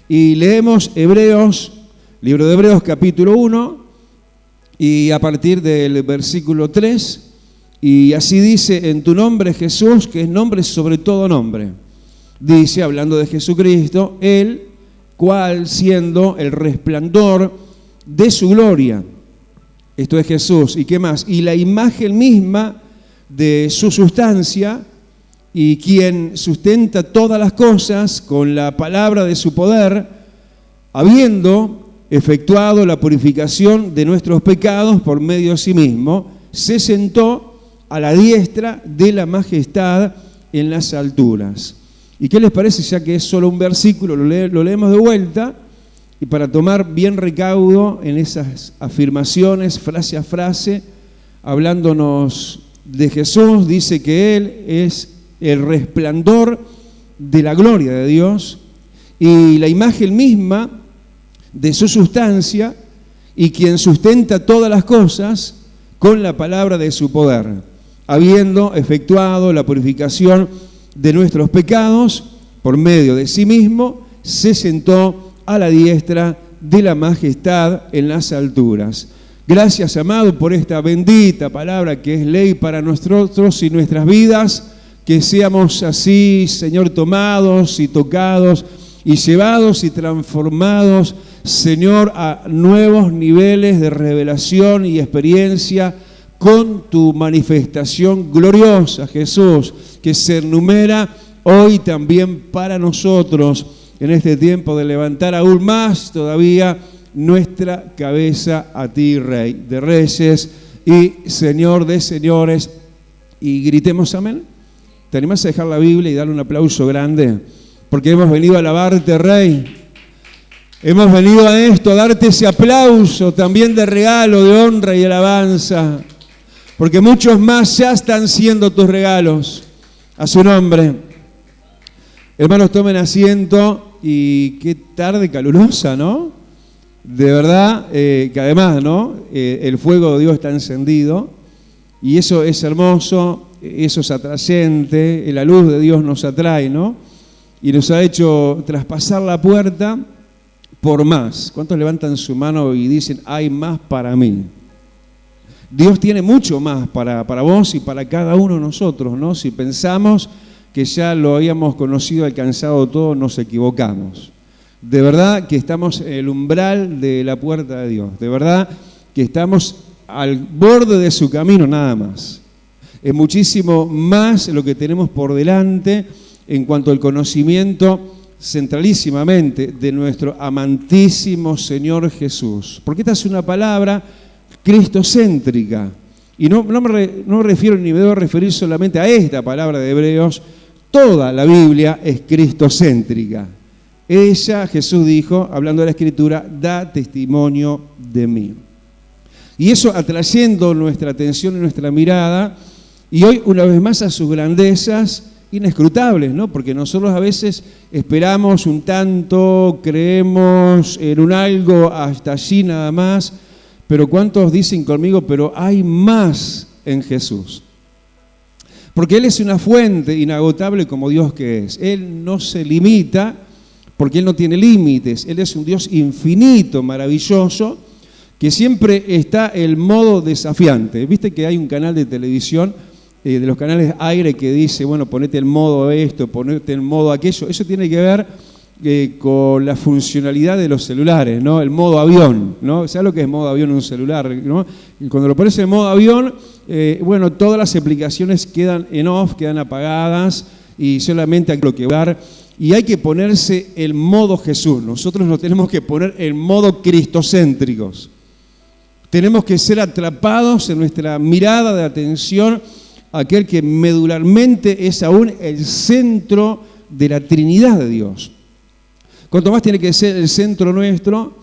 Y leemos Hebreos, libro de Hebreos capítulo 1, y a partir del versículo 3, y así dice: en tu nombre Jesús, que es nombre sobre todo nombre. Dice, hablando de Jesucristo, el cual siendo el resplandor de su gloria, esto es Jesús, ¿y qué más? Y la imagen misma de su sustancia, y quien sustenta todas las cosas con la palabra de su poder, habiendo efectuado la purificación de nuestros pecados por medio de sí mismo, se sentó a la diestra de la majestad en las alturas. ¿Y qué les parece? Ya que es solo un versículo, lo leemos de vuelta, y para tomar bien recaudo en esas afirmaciones, frase a frase, hablándonos de Jesús, dice que Él es el resplandor de la gloria de Dios y la imagen misma de su sustancia, y quien sustenta todas las cosas con la palabra de su poder, habiendo efectuado la purificación de nuestros pecados por medio de sí mismo, se sentó a la diestra de la majestad en las alturas. Gracias, amado, por esta bendita palabra que es ley para nosotros y nuestras vidas, que seamos así, Señor, tomados y tocados y llevados y transformados, Señor, a nuevos niveles de revelación y experiencia con tu manifestación gloriosa, Jesús, que se enumera hoy también para nosotros en este tiempo de levantar aún más todavía nuestra cabeza a ti, Rey de Reyes y Señor de Señores. Y gritemos amén. ¿Te animás a dejar la Biblia y darle un aplauso grande? Porque hemos venido a alabarte, Rey. Hemos venido a esto, a darte ese aplauso también de regalo, de honra y alabanza. Porque muchos más ya están siendo tus regalos. A su nombre. Hermanos, tomen asiento. Y qué tarde calurosa, ¿no? De verdad, que además, ¿no? El fuego de Dios está encendido. Y eso es hermoso, eso es atrayente. La luz de Dios nos atrae, ¿no? Y nos ha hecho traspasar la puerta por más. ¿Cuántos levantan su mano y dicen, hay más para mí? Dios tiene mucho más para vos y para cada uno de nosotros, ¿no? Si pensamos que ya lo habíamos conocido, alcanzado todo, nos equivocamos. De verdad que estamos en el umbral de la puerta de Dios. De verdad que estamos al borde de su camino nada más. Es muchísimo más lo que tenemos por delante en cuanto al conocimiento centralísimamente de nuestro amantísimo Señor Jesús. Porque esta es una palabra cristocéntrica. Y no me refiero ni me debo referir solamente a esta palabra de Hebreos. Toda la Biblia es cristocéntrica. Ella, Jesús dijo, hablando de la Escritura, da testimonio de mí. Y eso atrayendo nuestra atención y nuestra mirada, y hoy una vez más a sus grandezas inescrutables, ¿no? Porque nosotros a veces esperamos un tanto, creemos en un algo hasta allí nada más, pero ¿cuántos dicen conmigo, pero hay más en Jesús? Porque Él es una fuente inagotable como Dios que es. Él no se limita porque Él no tiene límites. Él es un Dios infinito, maravilloso, que siempre está el modo desafiante. Viste que hay un canal de televisión, de los canales aire, que dice, bueno, ponete el modo esto, ponete el modo aquello. Eso tiene que ver con la funcionalidad de los celulares, ¿no? El modo avión, ¿no? ¿Sabes lo que es modo avión en un celular, ¿no? Y cuando lo pones en modo avión, bueno, todas las aplicaciones quedan en off, quedan apagadas y solamente hay que bloquear. Y hay que ponerse el modo Jesús. Nosotros nos tenemos que poner el modo cristocéntricos. Tenemos que ser atrapados en nuestra mirada de atención a aquel que medularmente es aún el centro de la Trinidad de Dios. Cuanto más tiene que ser el centro nuestro,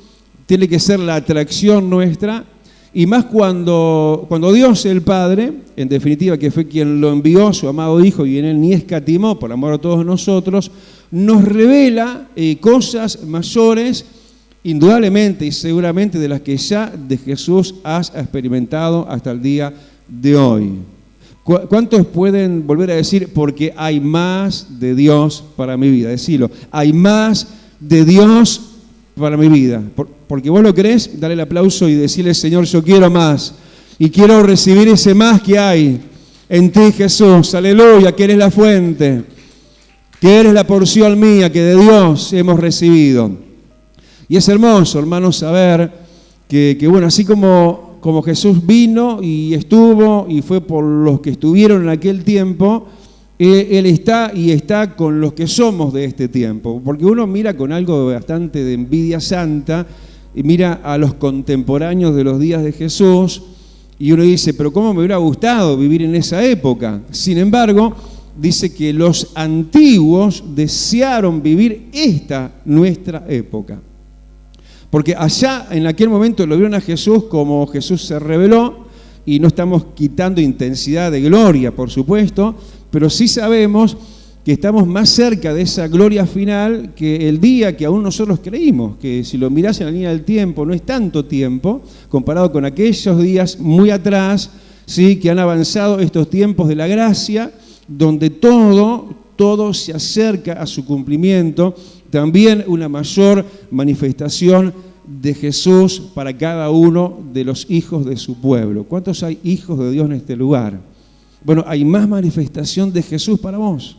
tiene que ser la atracción nuestra, y más cuando Dios el Padre, en definitiva que fue quien lo envió, su amado Hijo, y en Él ni escatimó por amor a todos nosotros, nos revela cosas mayores, indudablemente y seguramente, de las que ya de Jesús has experimentado hasta el día de hoy. ¿Cuántos pueden volver a decir, porque hay más de Dios para mi vida? Decilo, hay más de Dios para mi vida. Porque vos lo crees, dale el aplauso y decirle, Señor, yo quiero más. Y quiero recibir ese más que hay en ti, Jesús. Aleluya, que eres la fuente, que eres la porción mía que de Dios hemos recibido. Y es hermoso, hermanos, saber que bueno, así como Jesús vino y estuvo y fue por los que estuvieron en aquel tiempo, Él está y está con los que somos de este tiempo. Porque uno mira con algo bastante de envidia santa y mira a los contemporáneos de los días de Jesús y uno dice, pero ¿cómo me hubiera gustado vivir en esa época? Sin embargo, dice que los antiguos desearon vivir esta nuestra época. Porque allá en aquel momento lo vieron a Jesús como Jesús se reveló, y no estamos quitando intensidad de gloria, por supuesto, pero sí sabemos que estamos más cerca de esa gloria final que el día que aún nosotros creímos, que si lo mirás en la línea del tiempo, no es tanto tiempo, comparado con aquellos días muy atrás, ¿sí?, que han avanzado estos tiempos de la gracia, donde todo se acerca a su cumplimiento, también una mayor manifestación de Jesús para cada uno de los hijos de su pueblo. ¿Cuántos hay hijos de Dios en este lugar? Bueno, hay más manifestación de Jesús para vos.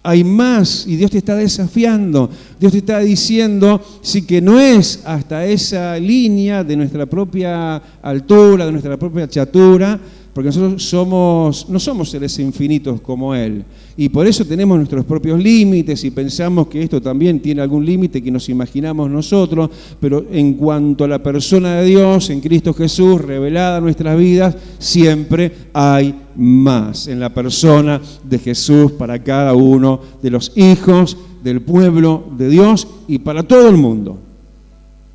Hay más, y Dios te está desafiando. Dios te está diciendo, sí, que no es hasta esa línea de nuestra propia altura, de nuestra propia chatura, porque nosotros no somos seres infinitos como Él. Y por eso tenemos nuestros propios límites y pensamos que esto también tiene algún límite que nos imaginamos nosotros, pero en cuanto a la persona de Dios, en Cristo Jesús, revelada en nuestras vidas, siempre hay más en la persona de Jesús para cada uno de los hijos del pueblo de Dios y para todo el mundo.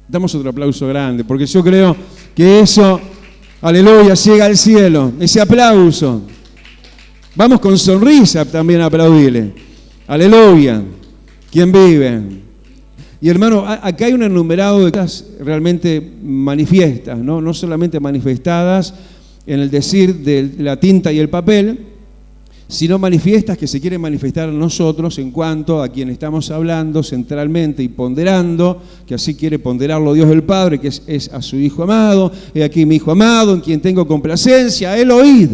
Damos otro aplauso grande, porque yo creo que eso... Aleluya, llega al cielo, ese aplauso. Vamos con sonrisa también a aplaudirle. Aleluya, ¿quién vive? Y hermano, acá hay un enumerado de cosas realmente manifiestas, ¿no? No solamente manifestadas en el decir de la tinta y el papel, sino manifiestas que se quieren manifestar en nosotros en cuanto a quien estamos hablando centralmente y ponderando, que así quiere ponderarlo Dios el Padre, que es a su Hijo amado. He aquí mi Hijo amado, en quien tengo complacencia, a Él oíd.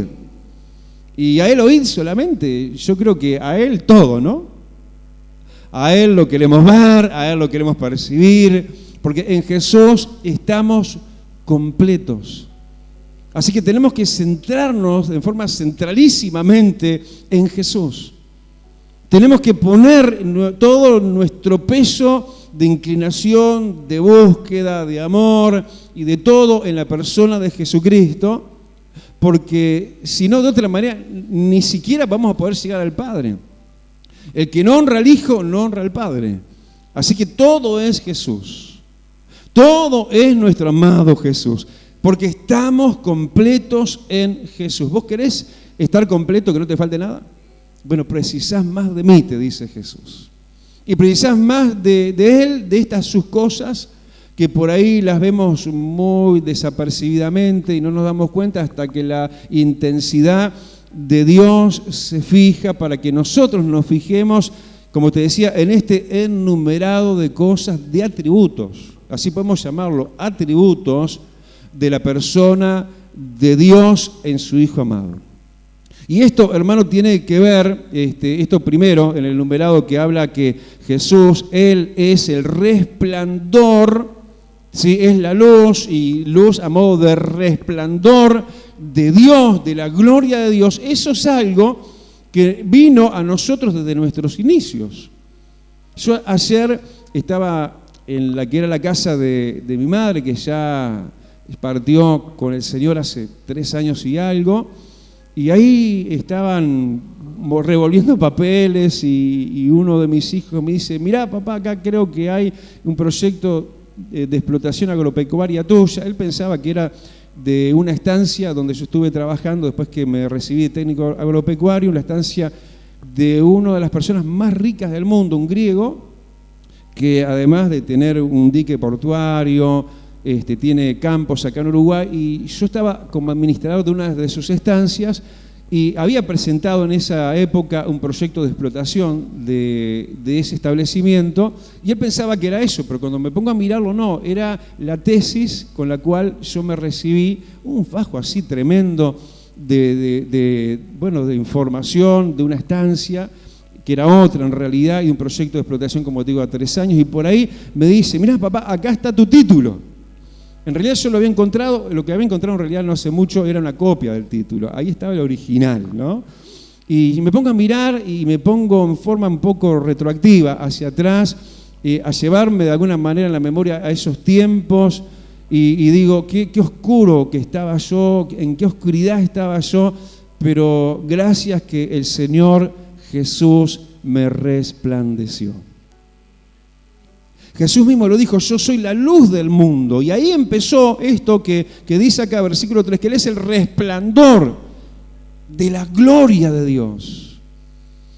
Y a Él oíd solamente, yo creo que a Él todo, ¿no? A Él lo queremos ver, a Él lo queremos percibir, porque en Jesús estamos completos. Así que tenemos que centrarnos en forma centralísimamente en Jesús. Tenemos que poner todo nuestro peso de inclinación, de búsqueda, de amor y de todo en la persona de Jesucristo, porque si no, de otra manera, ni siquiera vamos a poder llegar al Padre. El que no honra al Hijo, no honra al Padre. Así que todo es Jesús. Todo es nuestro amado Jesús. Porque estamos completos en Jesús. ¿Vos querés estar completo, que no te falte nada? Bueno, precisás más de mí, te dice Jesús. Y precisás más de Él, de estas sus cosas, que por ahí las vemos muy desapercibidamente y no nos damos cuenta hasta que la intensidad de Dios se fija para que nosotros nos fijemos, como te decía, en este enumerado de cosas, de atributos. Así podemos llamarlo, atributos de la persona de Dios en su Hijo amado. Y esto, hermano, tiene que ver, esto primero, en el numerado que habla que Jesús, Él es el resplandor, ¿sí? Es la luz, y luz a modo de resplandor de Dios, de la gloria de Dios. Eso es algo que vino a nosotros desde nuestros inicios. Yo ayer estaba en la que era la casa de mi madre, que ya partió con el Señor hace 3 años y algo, y ahí estaban revolviendo papeles y uno de mis hijos me dice, mirá papá, acá creo que hay un proyecto de explotación agropecuaria tuya. Él pensaba que era de una estancia donde yo estuve trabajando después que me recibí de técnico agropecuario, una estancia de una de las personas más ricas del mundo, un griego, que además de tener un dique portuario, tiene campos acá en Uruguay, y yo estaba como administrador de una de sus estancias y había presentado en esa época un proyecto de explotación de ese establecimiento, y él pensaba que era eso, pero cuando me pongo a mirarlo, no, era la tesis con la cual yo me recibí, un fajo así tremendo de información, de una estancia, que era otra en realidad, y un proyecto de explotación, como te digo, a 3 años, y por ahí me dice, mirá papá, acá está tu título. En realidad yo lo que había encontrado en realidad no hace mucho, era una copia del título. Ahí estaba el original, ¿no? Y me pongo a mirar y me pongo en forma un poco retroactiva hacia atrás, a llevarme de alguna manera en la memoria a esos tiempos, y digo, qué oscuro que estaba yo, en qué oscuridad estaba yo, pero gracias que el Señor Jesús me resplandeció. Jesús mismo lo dijo, yo soy la luz del mundo. Y ahí empezó esto que dice acá, versículo 3, que Él es el resplandor de la gloria de Dios.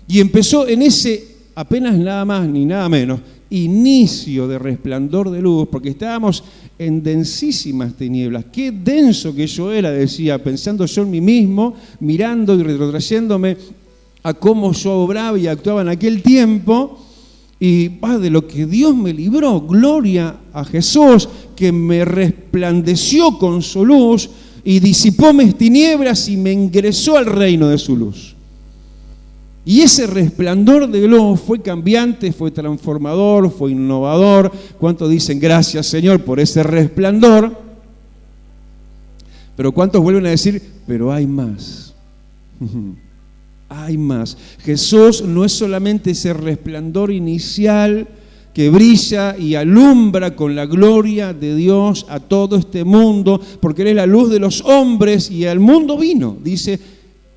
Y empezó en ese, apenas nada más ni nada menos, inicio de resplandor de luz, porque estábamos en densísimas tinieblas. Qué denso que yo era, decía, pensando yo en mí mismo, mirando y retrotrayéndome a cómo yo obraba y actuaba en aquel tiempo. Y de lo que Dios me libró, gloria a Jesús, que me resplandeció con su luz y disipó mis tinieblas y me ingresó al reino de su luz. Y ese resplandor de luz fue cambiante, fue transformador, fue innovador. ¿Cuántos dicen gracias, Señor, por ese resplandor? Pero ¿cuántos vuelven a decir, pero hay más? Hay más. Jesús no es solamente ese resplandor inicial que brilla y alumbra con la gloria de Dios a todo este mundo, porque Él es la luz de los hombres y al mundo vino, dice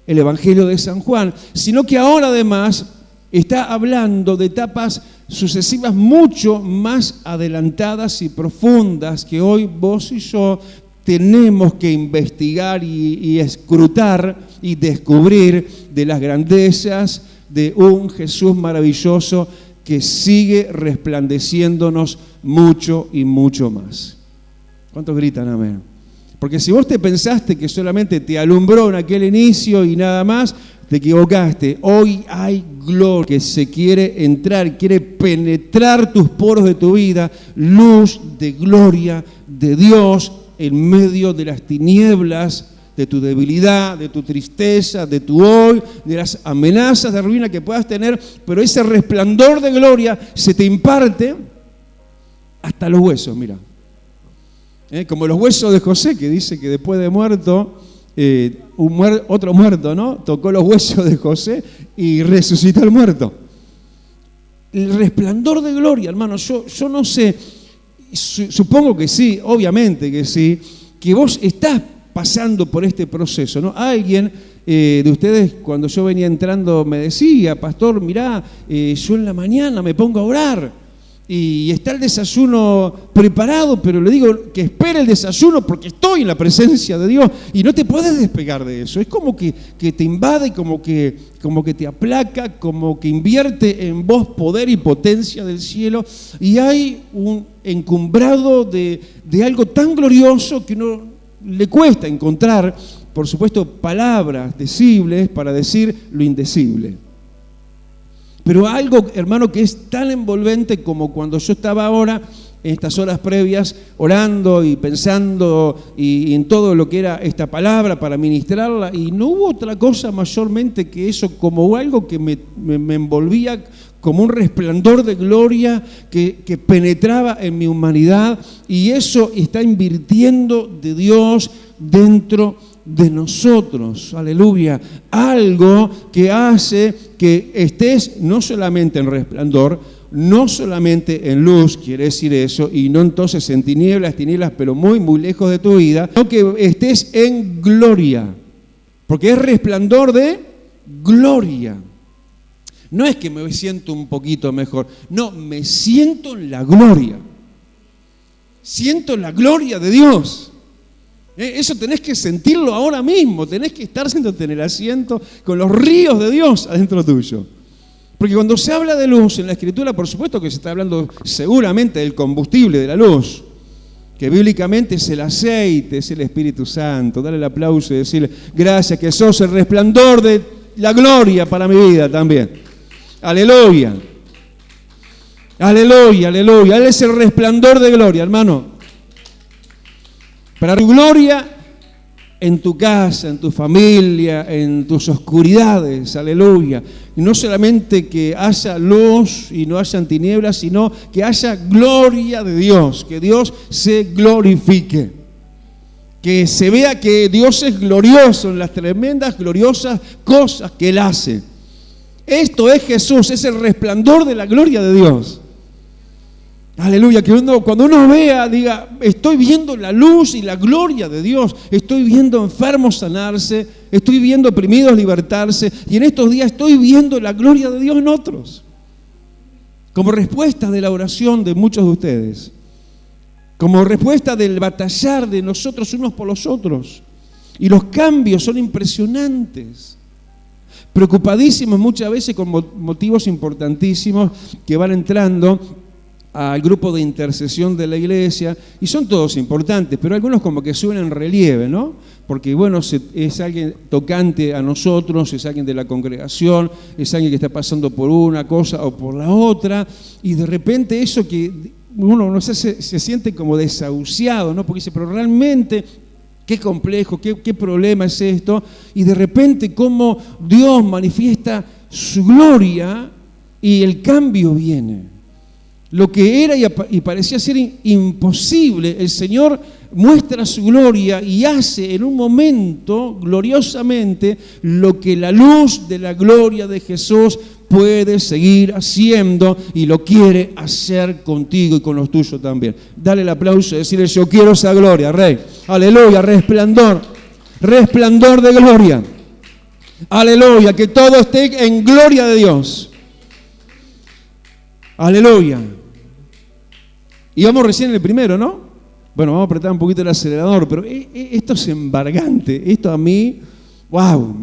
el Evangelio de San Juan, sino que ahora además está hablando de etapas sucesivas mucho más adelantadas y profundas que hoy vos y yo tenemos que investigar y escrutar y descubrir de las grandezas de un Jesús maravilloso que sigue resplandeciéndonos mucho y mucho más. ¿Cuántos gritan amén? Porque si vos te pensaste que solamente te alumbró en aquel inicio y nada más, te equivocaste. Hoy hay gloria que se quiere entrar, quiere penetrar tus poros de tu vida, luz de gloria de Dios en medio de las tinieblas, de tu debilidad, de tu tristeza, de tu hoy, de las amenazas de ruina que puedas tener, pero ese resplandor de gloria se te imparte hasta los huesos, mira. Como los huesos de José, que dice que después de muerto, otro muerto, ¿no? Tocó los huesos de José y resucitó el muerto. El resplandor de gloria, hermano, yo no sé, supongo que sí, obviamente que sí, que vos estás pasando por este proceso, ¿no? Alguien de ustedes, cuando yo venía entrando, me decía, pastor, mirá, yo en la mañana me pongo a orar y está el desayuno preparado, pero le digo que espere el desayuno porque estoy en la presencia de Dios y no te puedes despegar de eso. Es como que te invade, como que te aplaca, como que invierte en vos poder y potencia del cielo, y hay un encumbrado de algo tan glorioso que no le cuesta encontrar, por supuesto, palabras decibles para decir lo indecible. Pero algo, hermano, que es tan envolvente como cuando yo estaba ahora, en estas horas previas, orando y pensando y en todo lo que era esta palabra para ministrarla, y no hubo otra cosa mayormente que eso, como algo que me envolvía como un resplandor de gloria que penetraba en mi humanidad, y eso está invirtiendo de Dios dentro de nosotros, aleluya, algo que hace que estés no solamente en resplandor, no solamente en luz, quiere decir eso, y no entonces en tinieblas, pero muy, muy lejos de tu vida, sino que estés en gloria, porque es resplandor de gloria. No es que me siento un poquito mejor, no, me siento en la gloria. Siento la gloria de Dios. Eso tenés que sentirlo ahora mismo, tenés que estar sentándote en el asiento con los ríos de Dios adentro tuyo. Porque cuando se habla de luz en la Escritura, por supuesto que se está hablando seguramente del combustible de la luz. que bíblicamente es el aceite, es el Espíritu Santo. Dale el aplauso y decirle, gracias que sos el resplandor de la gloria para mi vida también. Aleluya. Aleluya, aleluya. Él es el resplandor de gloria, hermano. Para tu gloria en tu casa, en tu familia, en tus oscuridades, aleluya. Y no solamente que haya luz y no hayan tinieblas, sino que haya gloria de Dios, que Dios se glorifique. Que se vea que Dios es glorioso en las tremendas, gloriosas cosas que Él hace. Esto es Jesús, es el resplandor de la gloria de Dios. Aleluya, que cuando uno vea, diga, estoy viendo la luz y la gloria de Dios, estoy viendo enfermos sanarse, estoy viendo oprimidos libertarse, y en estos días estoy viendo la gloria de Dios en otros. Como respuesta de la oración de muchos de ustedes, como respuesta del batallar de nosotros unos por los otros. Y los cambios son impresionantes. Preocupadísimos muchas veces con motivos importantísimos que van entrando al grupo de intercesión de la iglesia, y son todos importantes, pero algunos como que suben en relieve, ¿no? Porque bueno, es alguien tocante a nosotros, es alguien de la congregación, es alguien que está pasando por una cosa o por la otra, y de repente eso que uno no sé, se siente como desahuciado, ¿no? Porque dice, pero realmente qué complejo, qué problema es esto, y de repente cómo Dios manifiesta su gloria y el cambio viene. Lo que era y parecía ser imposible, el Señor muestra su gloria y hace en un momento, gloriosamente, lo que la luz de la gloria de Jesús puede seguir haciendo y lo quiere hacer contigo y con los tuyos también. Dale el aplauso y decirle, yo quiero esa gloria, Rey. Aleluya, resplandor, resplandor de gloria. Aleluya, que todo esté en gloria de Dios. Aleluya. Y vamos recién en el primero, ¿no? Bueno, vamos a apretar un poquito el acelerador, pero esto es embargante. Esto a mí, wow,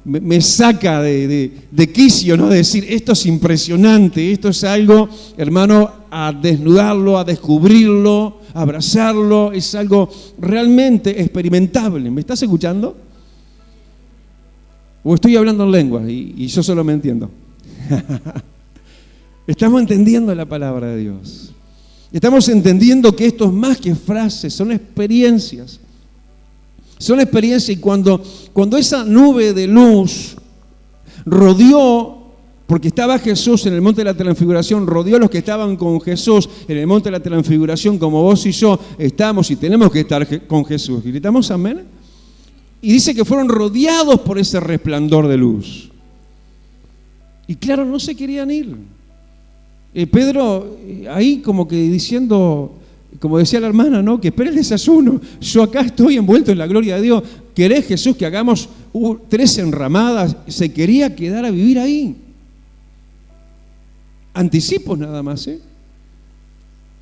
me saca de quicio, ¿no? De decir, esto es impresionante, esto es algo, hermano, a desnudarlo, a descubrirlo, a abrazarlo, es algo realmente experimentable. ¿Me estás escuchando? ¿O estoy hablando en lengua y yo solo me entiendo? Estamos entendiendo la palabra de Dios. Estamos entendiendo que esto es más que frases, son experiencias. Son experiencias, y cuando esa nube de luz rodeó, porque estaba Jesús en el monte de la transfiguración, rodeó a los que estaban con Jesús en el monte de la transfiguración, como vos y yo estamos y tenemos que estar con Jesús. ¿Gritamos amén? Y dice que fueron rodeados por ese resplandor de luz. Y claro, no se querían ir. Pedro ahí como que diciendo, como decía la hermana, ¿no? Que espere el desayuno. Yo acá estoy envuelto en la gloria de Dios. ¿Querés, Jesús, que hagamos 3 enramadas? Se quería quedar a vivir ahí. Anticipos nada más, ¿eh?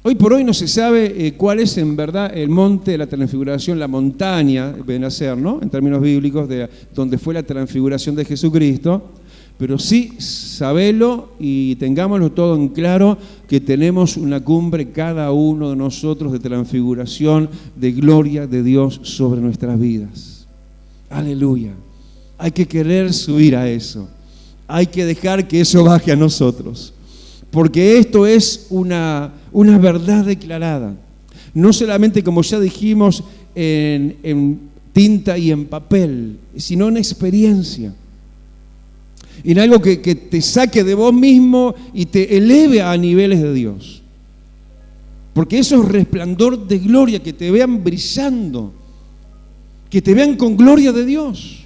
Hoy por hoy no se sabe cuál es en verdad el monte de la transfiguración, la montaña, ven a ser, ¿no? En términos bíblicos, de donde fue la transfiguración de Jesucristo. Pero sí, sabelo y tengámoslo todo en claro, que tenemos una cumbre cada uno de nosotros de transfiguración, de gloria de Dios sobre nuestras vidas. Aleluya. Hay que querer subir a eso. Hay que dejar que eso baje a nosotros. Porque esto es una verdad declarada. No solamente, como ya dijimos, en tinta y en papel, sino en experiencia. En algo que te saque de vos mismo y te eleve a niveles de Dios. Porque eso es resplandor de gloria, que te vean brillando, que te vean con gloria de Dios,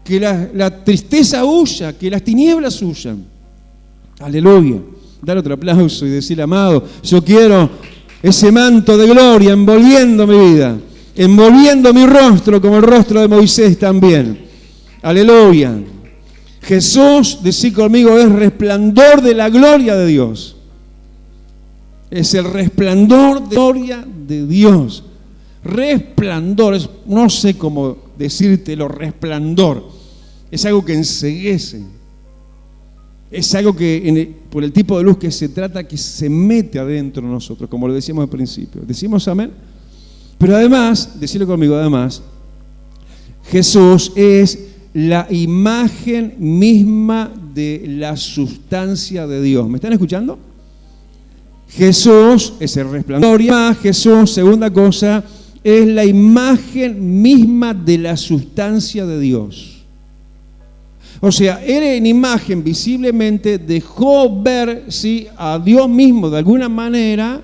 que la tristeza huya, que las tinieblas huyan. Aleluya. Dar otro aplauso y decir, amado, yo quiero ese manto de gloria envolviendo mi vida, envolviendo mi rostro como el rostro de Moisés también. Aleluya. Jesús, decid conmigo, es resplandor de la gloria de Dios. Es el resplandor de la gloria de Dios. Resplandor, no sé cómo decírtelo, resplandor. Es algo que enceguece. Es algo que, por el tipo de luz que se trata, que se mete adentro de nosotros, como lo decíamos al principio. ¿Decimos amén? Pero además, decirlo conmigo, además, Jesús es la imagen misma de la sustancia de Dios. ¿Me están escuchando? Jesús es el resplandor. Jesús, segunda cosa, es la imagen misma de la sustancia de Dios. O sea, Él en imagen visiblemente dejó ver, ¿sí?, a Dios mismo de alguna manera,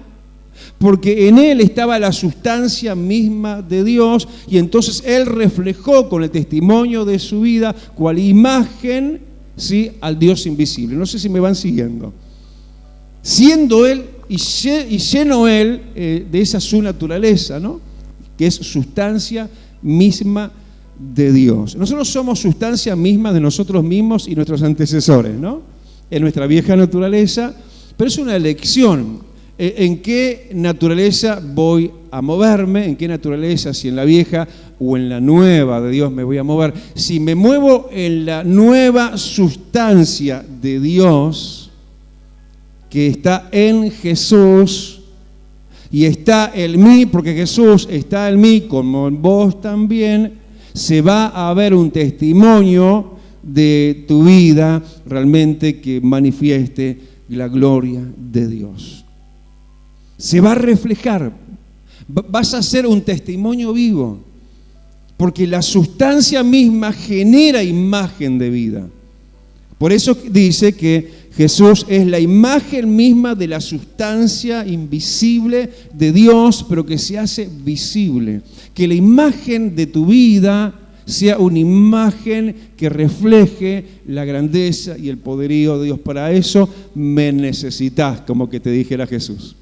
porque en Él estaba la sustancia misma de Dios, y entonces Él reflejó con el testimonio de su vida cual imagen, ¿sí?, al Dios invisible. No sé si me van siguiendo. Siendo Él y lleno Él de esa su naturaleza, ¿no?, que es sustancia misma de Dios. Nosotros somos sustancia misma de nosotros mismos y nuestros antecesores, ¿no?, en nuestra vieja naturaleza, pero es una elección. ¿En qué naturaleza voy a moverme? ¿En qué naturaleza, si en la vieja o en la nueva de Dios me voy a mover? Si me muevo en la nueva sustancia de Dios, que está en Jesús, y está en mí, porque Jesús está en mí, como en vos también, se va a ver un testimonio de tu vida realmente que manifieste la gloria de Dios. Se va a reflejar, vas a ser un testimonio vivo, porque la sustancia misma genera imagen de vida. Por eso dice que Jesús es la imagen misma de la sustancia invisible de Dios, pero que se hace visible. Que la imagen de tu vida sea una imagen que refleje la grandeza y el poderío de Dios. Para eso me necesitas, como que te dijera Jesús.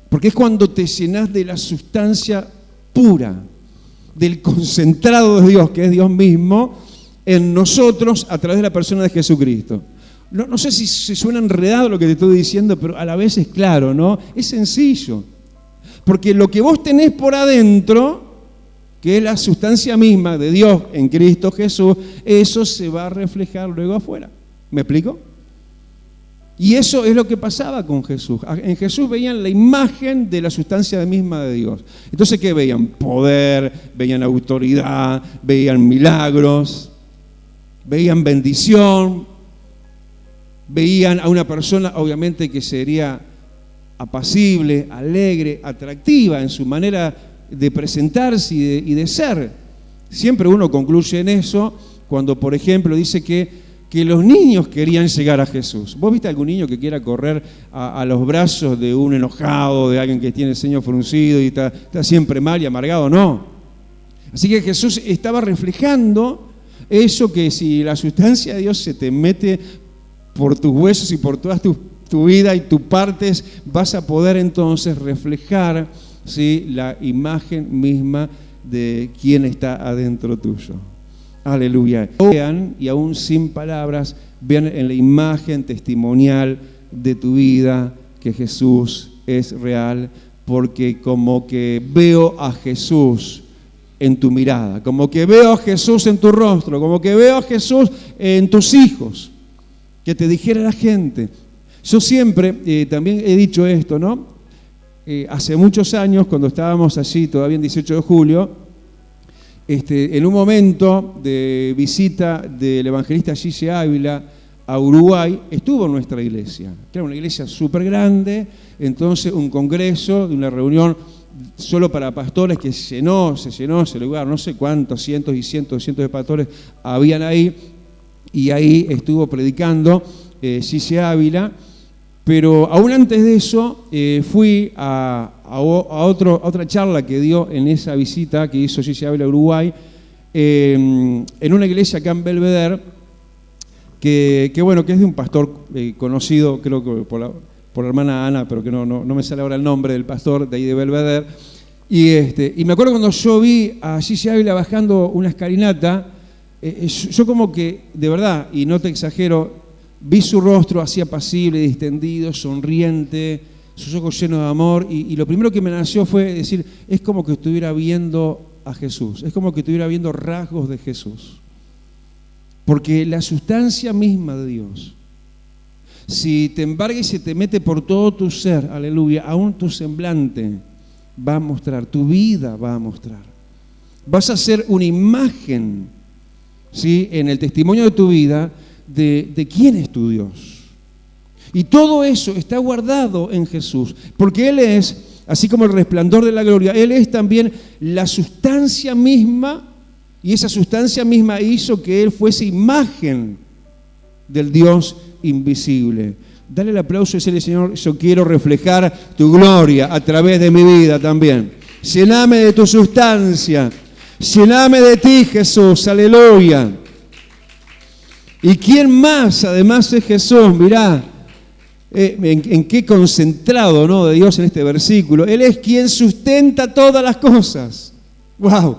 Porque es cuando te llenas de la sustancia pura, del concentrado de Dios, que es Dios mismo, en nosotros a través de la persona de Jesucristo. No sé si suena enredado lo que te estoy diciendo, pero a la vez es claro, ¿no? Es sencillo. Porque lo que vos tenés por adentro, que es la sustancia misma de Dios en Cristo Jesús, eso se va a reflejar luego afuera. ¿Me explico? Y eso es lo que pasaba con Jesús. En Jesús veían la imagen de la sustancia misma de Dios. Entonces, ¿qué veían? Poder, veían autoridad, veían milagros, veían bendición, veían a una persona, obviamente, que sería apacible, alegre, atractiva en su manera de presentarse y de ser. Siempre uno concluye en eso cuando, por ejemplo, dice que los niños querían llegar a Jesús. ¿Vos viste algún niño que quiera correr a los brazos de un enojado, de alguien que tiene el ceño fruncido y está siempre mal y amargado? No. Así que Jesús estaba reflejando eso, que si la sustancia de Dios se te mete por tus huesos y por toda tu vida y tus partes, vas a poder entonces reflejar, ¿sí?, la imagen misma de quien está adentro tuyo. Aleluya. Vean, y aún sin palabras, vean en la imagen testimonial de tu vida que Jesús es real, porque como que veo a Jesús en tu mirada, como que veo a Jesús en tu rostro, como que veo a Jesús en tus hijos. Que te dijera la gente. Yo siempre también he dicho esto, ¿no? Hace muchos años, cuando estábamos allí, todavía en 18 de julio, en un momento de visita del evangelista Gise Ávila a Uruguay, estuvo en nuestra iglesia, que era una iglesia súper grande. Entonces un congreso, de una reunión solo para pastores, que se llenó ese lugar, no sé cuántos, cientos y cientos de pastores habían ahí. Y ahí estuvo predicando Gise Ávila, pero aún antes de eso fui a otra charla que dio en esa visita que hizo Gise Ávila a Uruguay, en una iglesia acá en Belvedere, que es de un pastor conocido, creo que por la hermana Ana, pero que no me sale ahora el nombre del pastor de ahí de Belvedere. Y me acuerdo cuando yo vi a Gise Ávila bajando una escalinata, yo como que, de verdad, y no te exagero, vi su rostro así apacible, distendido, sonriente, sus ojos llenos de amor, y lo primero que me nació fue decir, es como que estuviera viendo a Jesús, es como que estuviera viendo rasgos de Jesús. Porque la sustancia misma de Dios, si te embarga y se te mete por todo tu ser, aleluya, aún tu semblante va a mostrar, tu vida va a mostrar. Vas a ser una imagen, ¿sí?, en el testimonio de tu vida de quién es tu Dios. Y todo eso está guardado en Jesús, porque Él es, así como el resplandor de la gloria, Él es también la sustancia misma, y esa sustancia misma hizo que Él fuese imagen del Dios invisible. Dale el aplauso y decirle: Señor, yo quiero reflejar tu gloria a través de mi vida también. Llename de tu sustancia, llename de ti, Jesús, aleluya. ¿Y quién más además es Jesús? Mirá, en qué concentrado, ¿no?, de Dios en este versículo. Él es quien sustenta todas las cosas. ¡Wow!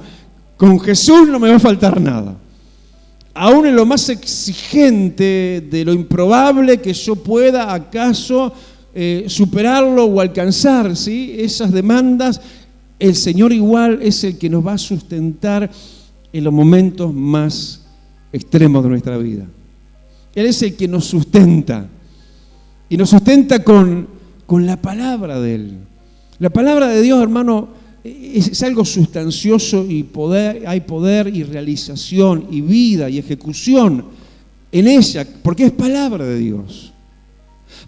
Con Jesús no me va a faltar nada. Aún en lo más exigente de lo improbable que yo pueda acaso superarlo o alcanzar, ¿sí?, esas demandas, el Señor igual es el que nos va a sustentar en los momentos más extremos de nuestra vida. Él es el que nos sustenta. Y nos sustenta con la palabra de Él. La palabra de Dios, hermano, es algo sustancioso y hay poder y realización y vida y ejecución en ella, porque es palabra de Dios.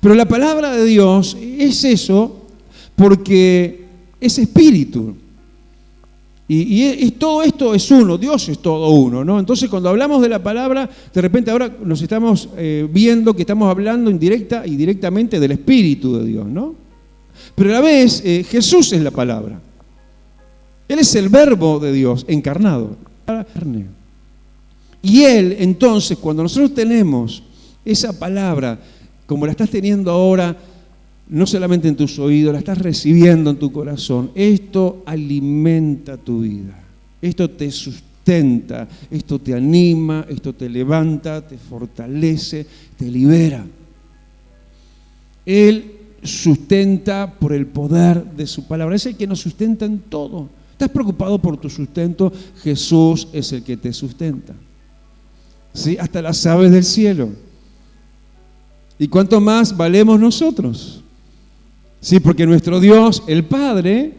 Pero la palabra de Dios es eso porque es espíritu. Y todo esto es uno, Dios es todo uno, ¿no? Entonces, cuando hablamos de la palabra, de repente ahora nos estamos viendo que estamos hablando indirecta y directamente del Espíritu de Dios, ¿no? Pero a la vez, Jesús es la palabra. Él es el verbo de Dios encarnado. Y Él, entonces, cuando nosotros tenemos esa palabra, como la estás teniendo ahora, no solamente en tus oídos, la estás recibiendo en tu corazón, esto alimenta tu vida, esto te sustenta, esto te anima, esto te levanta, te fortalece, te libera. Él sustenta por el poder de su palabra, es el que nos sustenta en todo. ¿Estás preocupado por tu sustento? Jesús es el que te sustenta. ¿Sí? Hasta las aves del cielo. ¿Y cuánto más valemos nosotros? Sí, porque nuestro Dios, el Padre,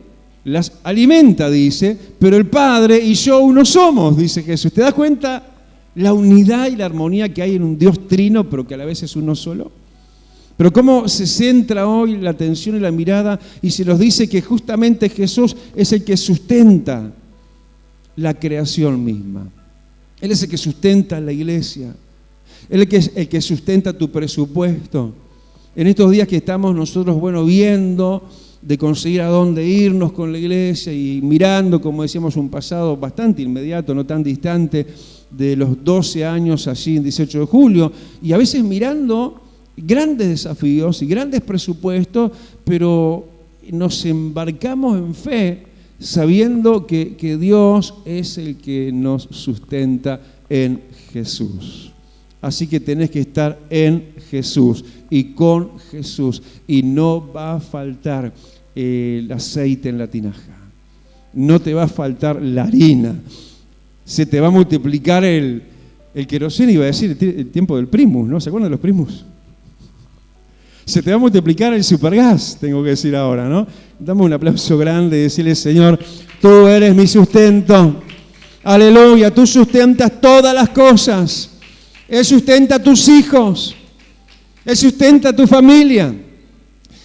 las alimenta, dice, pero el Padre y yo uno somos, dice Jesús. ¿Te das cuenta la unidad y la armonía que hay en un Dios trino, pero que a la vez es uno solo? Pero cómo se centra hoy la atención y la mirada y se nos dice que justamente Jesús es el que sustenta la creación misma. Él es el que sustenta la iglesia. Él es el que sustenta tu presupuesto. En estos días que estamos nosotros, viendo de conseguir a dónde irnos con la iglesia y mirando, como decíamos, un pasado bastante inmediato, no tan distante, de los 12 años allí en 18 de julio, y a veces mirando grandes desafíos y grandes presupuestos, pero nos embarcamos en fe sabiendo que Dios es el que nos sustenta en Jesús. Así que tenés que estar en Jesús y con Jesús, y no va a faltar el aceite en la tinaja, no te va a faltar la harina, se te va a multiplicar el queroseno, iba a decir el tiempo del primus, ¿no? ¿Se acuerdan de los primus? Se te va a multiplicar el supergas, tengo que decir ahora, ¿no? Dame un aplauso grande y decirle: Señor, tú eres mi sustento. Aleluya, tú sustentas todas las cosas. Él sustenta a tus hijos. Él sustenta a tu familia.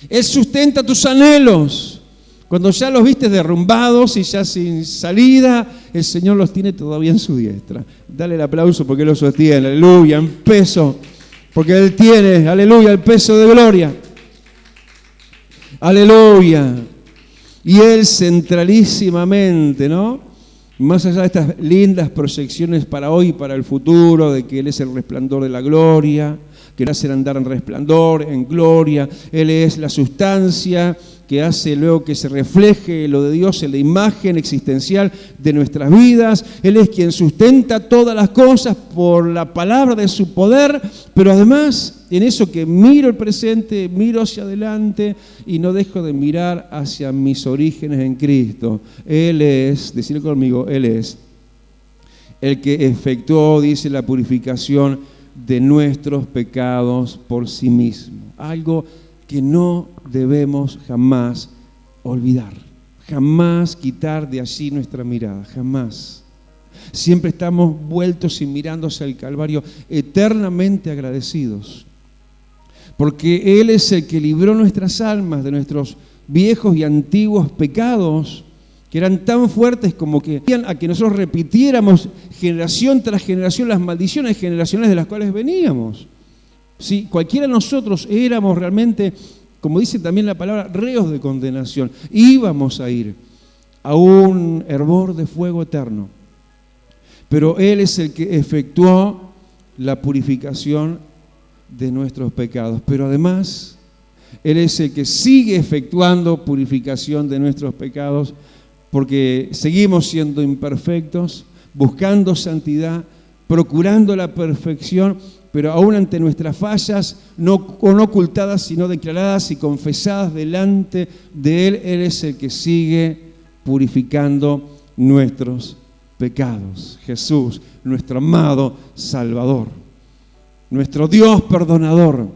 Él sustenta tus anhelos. Cuando ya los viste derrumbados y ya sin salida, el Señor los tiene todavía en su diestra. Dale el aplauso porque Él los sostiene. Aleluya, en peso. Porque Él tiene, aleluya, el peso de gloria. Aleluya. Y Él centralísimamente, ¿no? Más allá de estas lindas proyecciones para hoy y para el futuro, de que Él es el resplandor de la gloria, que nos hace andar en resplandor, en gloria. Él es la sustancia que hace luego que se refleje lo de Dios en la imagen existencial de nuestras vidas. Él es quien sustenta todas las cosas por la palabra de su poder, pero además en eso que miro el presente, miro hacia adelante y no dejo de mirar hacia mis orígenes en Cristo. Él es, decirlo conmigo, Él es el que efectuó, dice, la purificación de nuestros pecados por sí mismo. Algo que no debemos jamás olvidar, jamás quitar de allí nuestra mirada, jamás. Siempre estamos vueltos y mirando hacia el Calvario, eternamente agradecidos, porque Él es el que libró nuestras almas de nuestros viejos y antiguos pecados, que eran tan fuertes como que a que nosotros repitiéramos generación tras generación las maldiciones generacionales de las cuales veníamos. Si cualquiera de nosotros éramos realmente, como dice también la palabra, reos de condenación, íbamos a ir a un hervor de fuego eterno. Pero Él es el que efectuó la purificación de nuestros pecados. Pero además, Él es el que sigue efectuando purificación de nuestros pecados, porque seguimos siendo imperfectos, buscando santidad, procurando la perfección, pero aún ante nuestras fallas, no ocultadas, sino declaradas y confesadas delante de Él, Él es el que sigue purificando nuestros pecados. Jesús, nuestro amado Salvador, nuestro Dios perdonador,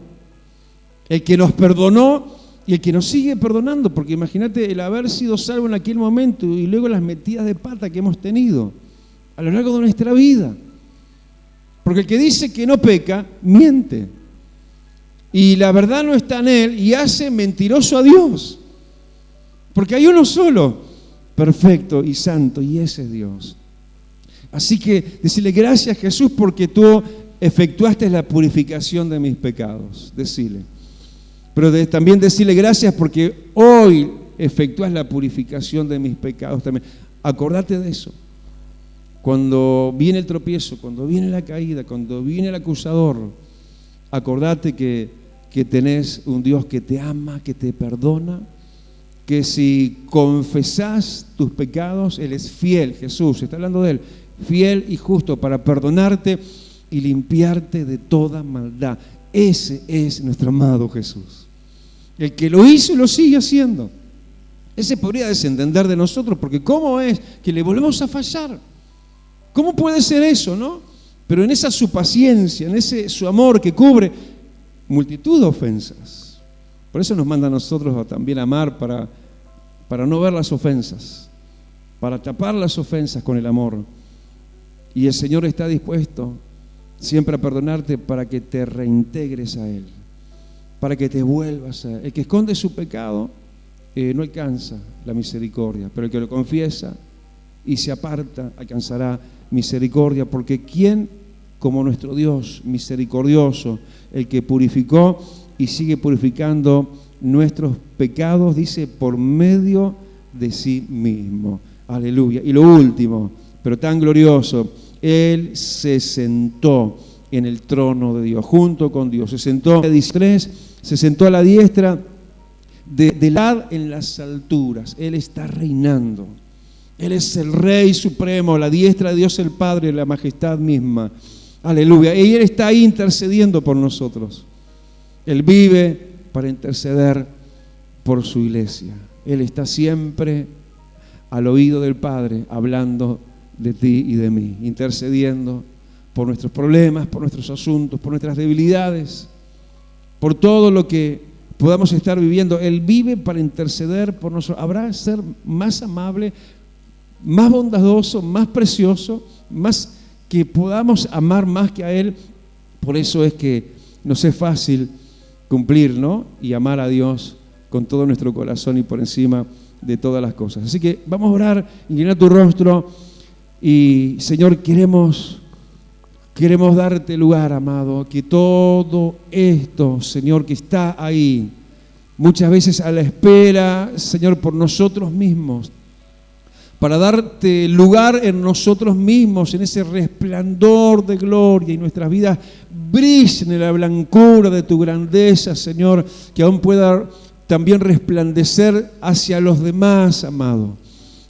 el que nos perdonó y el que nos sigue perdonando, porque imagínate el haber sido salvo en aquel momento y luego las metidas de pata que hemos tenido a lo largo de nuestra vida. Porque el que dice que no peca, miente. Y la verdad no está en él y hace mentiroso a Dios. Porque hay uno solo, perfecto y santo, y ese es Dios. Así que decirle gracias, Jesús, porque tú efectuaste la purificación de mis pecados. Decirle. Pero también decirle gracias porque hoy efectúas la purificación de mis pecados también. Acordate de eso. Cuando viene el tropiezo, cuando viene la caída, cuando viene el acusador, acordate que tenés un Dios que te ama, que te perdona, que si confesás tus pecados, Él es fiel, Jesús, está hablando de Él, fiel y justo para perdonarte y limpiarte de toda maldad. Ese es nuestro amado Jesús. El que lo hizo y lo sigue haciendo. Ese podría desentender de nosotros, porque ¿cómo es que le volvemos a fallar? ¿Cómo puede ser eso, no? Pero en esa su paciencia, en ese su amor que cubre multitud de ofensas. Por eso nos manda a nosotros también a amar para no ver las ofensas, para tapar las ofensas con el amor. Y el Señor está dispuesto siempre a perdonarte para que te reintegres a Él, para que te vuelvas a Él. El que esconde su pecado no alcanza la misericordia, pero el que lo confiesa y se aparta alcanzará misericordia, porque ¿quién como nuestro Dios misericordioso, el que purificó y sigue purificando nuestros pecados, dice, por medio de sí mismo? Aleluya. Y lo último, pero tan glorioso, Él se sentó en el trono de Dios, junto con Dios. Se sentó a la diestra de la en las alturas. Él está reinando. Él es el Rey Supremo, la diestra de Dios el Padre, la majestad misma. Aleluya. Y Él está ahí intercediendo por nosotros. Él vive para interceder por su iglesia. Él está siempre al oído del Padre, hablando de ti y de mí, intercediendo por nuestros problemas, por nuestros asuntos, por nuestras debilidades, por todo lo que podamos estar viviendo. Él vive para interceder por nosotros. Habrá ser más amable, más bondadoso, más precioso, más que podamos amar más que a Él. Por eso es que nos es fácil cumplir, ¿no? Y amar a Dios con todo nuestro corazón y por encima de todas las cosas. Así que vamos a orar, inclina tu rostro y, Señor, queremos darte lugar, amado, que todo esto, Señor, que está ahí, muchas veces a la espera, Señor, por nosotros mismos, para darte lugar en nosotros mismos, en ese resplandor de gloria, y nuestras vidas brillen en la blancura de tu grandeza, Señor, que aún pueda también resplandecer hacia los demás, amado,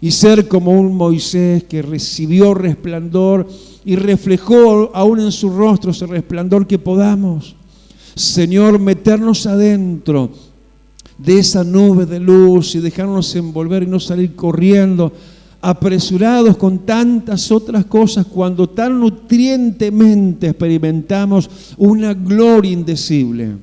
y ser como un Moisés que recibió resplandor y reflejó aún en su rostro ese resplandor, que podamos, Señor, meternos adentro de esa nube de luz y dejarnos envolver y no salir corriendo apresurados con tantas otras cosas, cuando tan nutrientemente experimentamos una gloria indecible,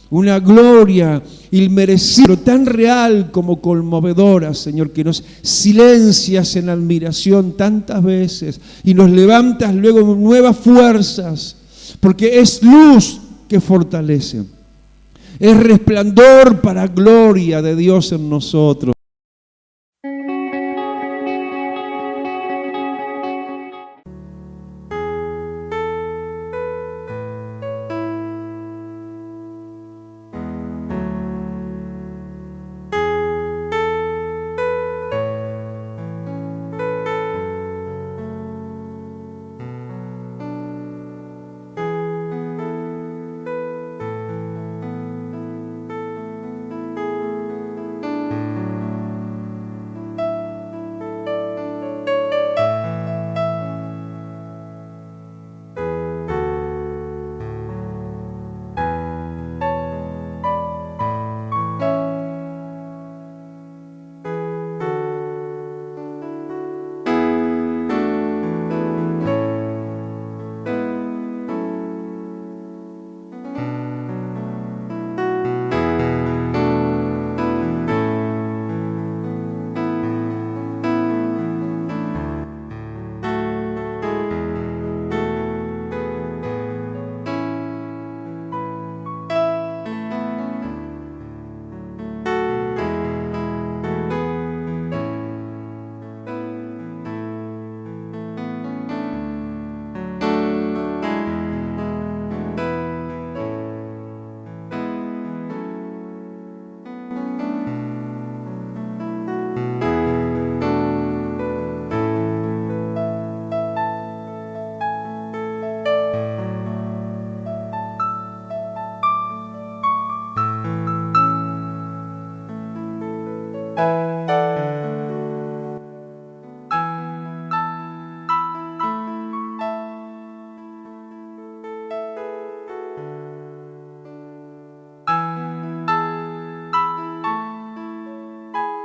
una gloria inmerecida, pero tan real como conmovedora, Señor, que nos silencias en admiración tantas veces y nos levantas luego con nuevas fuerzas, porque es luz que fortalece, es resplandor para gloria de Dios en nosotros.